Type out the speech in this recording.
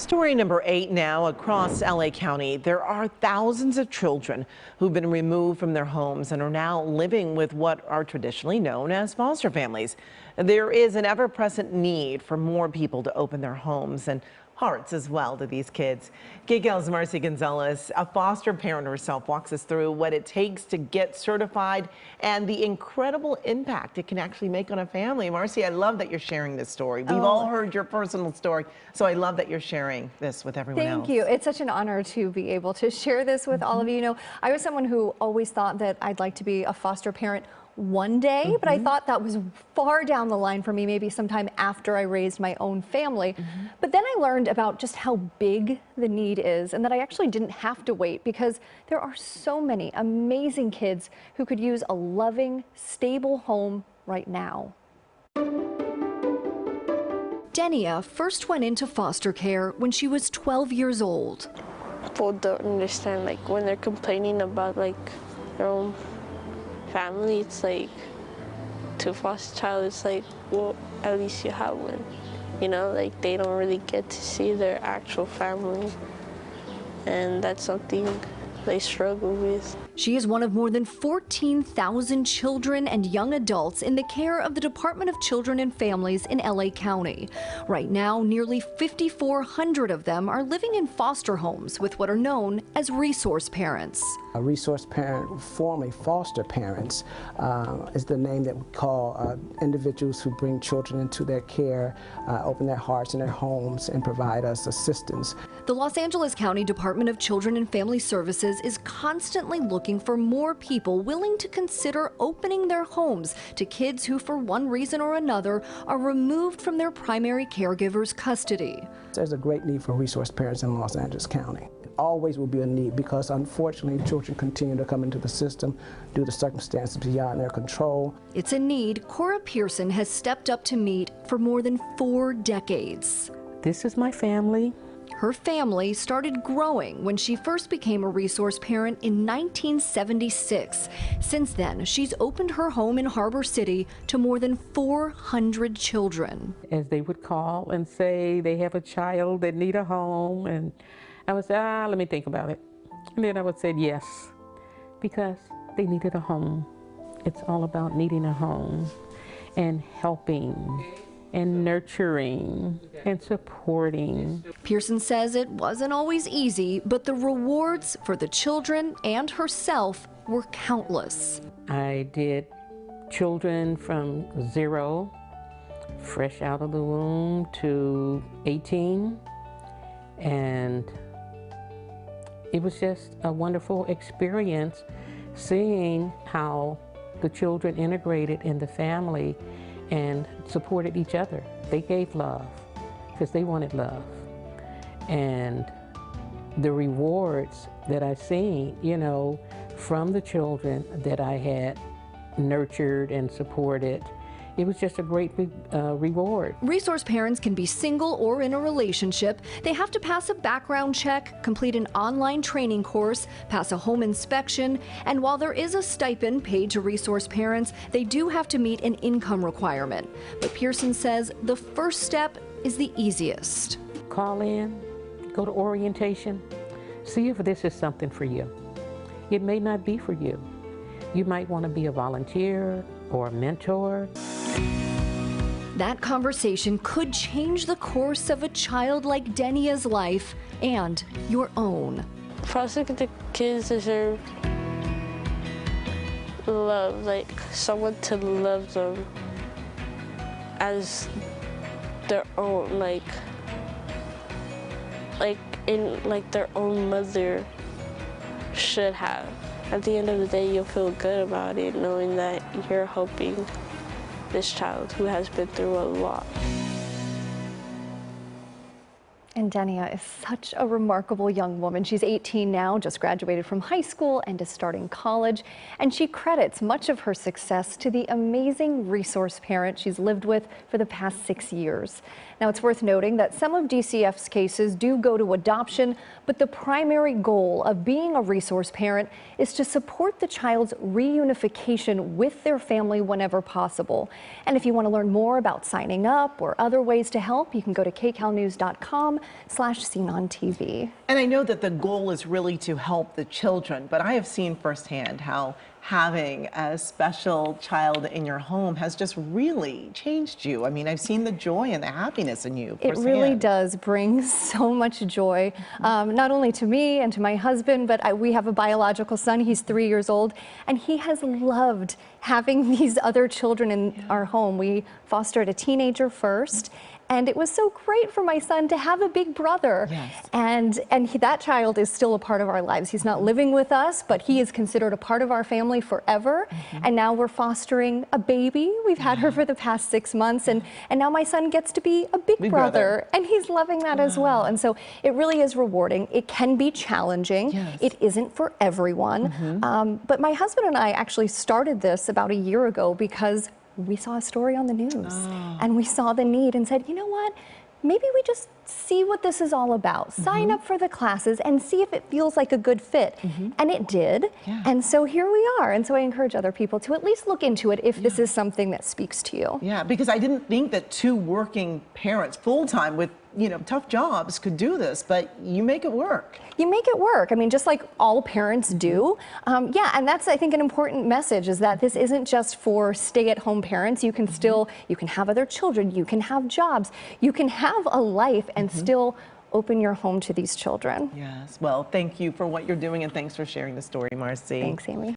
Story number 8 now across LA County. There are thousands of children who've been removed from their homes and are now living with what are traditionally known as foster families. There is an ever-present need for more people to open their homes and hearts as well to these kids. KCAL's Marcy Gonzalez, a foster parent herself, walks us through what it takes to get certified and the incredible impact it can actually make on a family. Marcy, I love that you're sharing this story. We've all heard your personal story, so I love that you're sharing this with everyone else. Thank you. It's such an honor to be able to share this with all of you. You know, I was someone who always thought that I'd like to be a foster parent one day, but I thought that was far down the line for me, maybe sometime after I raised my own family. But then I learned about just how big the need is and that I actually didn't have to wait because there are so many amazing kids who could use a loving, stable home right now. Denia first went into foster care when she was 12 years old. People don't understand, like, when they're complaining about, like, their own family, it's like, to a foster child, it's like, well, at least you have one. You know, like, they don't really get to see their actual family, and that's something they struggle with. She is one of more than 14,000 children and young adults in the care of the Department of Children and Families in LA County. Right now, nearly 5,400 of them are living in foster homes with what are known as resource parents. A resource parent, formerly foster parents, is the name that we call individuals who bring children into their care, open their hearts and their homes, and provide us assistance. The Los Angeles County Department of Children and Family Services is constantly looking for more people willing to consider opening their homes to kids who, for one reason or another, are removed from their primary caregiver's custody. There's a great need for resource parents in Los Angeles County. It always will be a need because, unfortunately, children continue to come into the system due to circumstances beyond their control. It's a need Cora Pearson has stepped up to meet for more than 4 decades. This is my family. Her family started growing when she first became a resource parent in 1976. Since then, she's opened her home in Harbor City to more than 400 children. As they would call and say they have a child that need a home, and I would say, let me think about it. And then I would say yes, because they needed a home. It's all about needing a home and helping and nurturing and supporting. Pearson says it wasn't always easy, but the rewards for the children and herself were countless. I did children from 0, fresh out of the womb, to 18, and it was just a wonderful experience seeing how the children integrated in the family and supported each other. They gave love because they wanted love. And the rewards that I seen, you know, from the children that I had nurtured and supported, it was just a great reward. Resource parents can be single or in a relationship. They have to pass a background check, complete an online training course, pass a home inspection, and while there is a stipend paid to resource parents, they do have to meet an income requirement. But Pearson says the first step is the easiest. Call in, go to orientation, see if this is something for you. It may not be for you. You might want to be a volunteer or a mentor. That conversation could change the course of a child like Denia's life and your own. Foster kids deserve love, like someone to love them as their own, like their own mother should have. At the end of the day, you'll feel good about it, knowing that you're helping this child who has been through a lot. And Denia is such a remarkable young woman. She's 18 now, just graduated from high school and is starting college. And she credits much of her success to the amazing resource parent she's lived with for the past 6 years. Now, Now, it's worth noting that some of DCF's cases do go to adoption, but the primary goal of being a resource parent is to support the child's reunification with their family whenever possible. And if you want to learn more about signing up or other ways to help, you can go to kcalnews.com/SeenOnTV. And I know that the goal is really to help the children, but I have seen firsthand how having a special child in your home has just really changed you. I mean, I've seen the joy and the happiness in you It firsthand. really does bring so much joy, not only to me and to my husband, but we have a biological son. He's 3 years old, and he has loved having these other children in our home. We fostered a teenager first, and it was so great for my son to have a big brother. Yes. And that child is still a part of our lives. He's not living with us, but he is considered a part of our family forever. And now we're fostering a baby. We've had her for the past 6 months, and now my son gets to be a big brother, and he's loving that as well. And so it really is rewarding. It can be challenging. Yes. It isn't for everyone. But my husband and I actually started this about a year ago because we saw a story on the news and we saw the need and said, you know what, maybe we just see what this is all about. Sign up for the classes and see if it feels like a good fit. And it did. And so here we are. And so I encourage other people to at least look into it if this is something that speaks to you. Yeah, because I didn't think that two working parents full-time with, you know, tough jobs could do this, but you make it work. You make it work. I mean, just like all parents do. Yeah, and that's, I think, an important message is that this isn't just for stay-at-home parents. You can still, you can have other children, you can have jobs, you can have a life and still open your home to these children. Yes, well, thank you for what you're doing and thanks for sharing the story, Marcy. Thanks, Amy.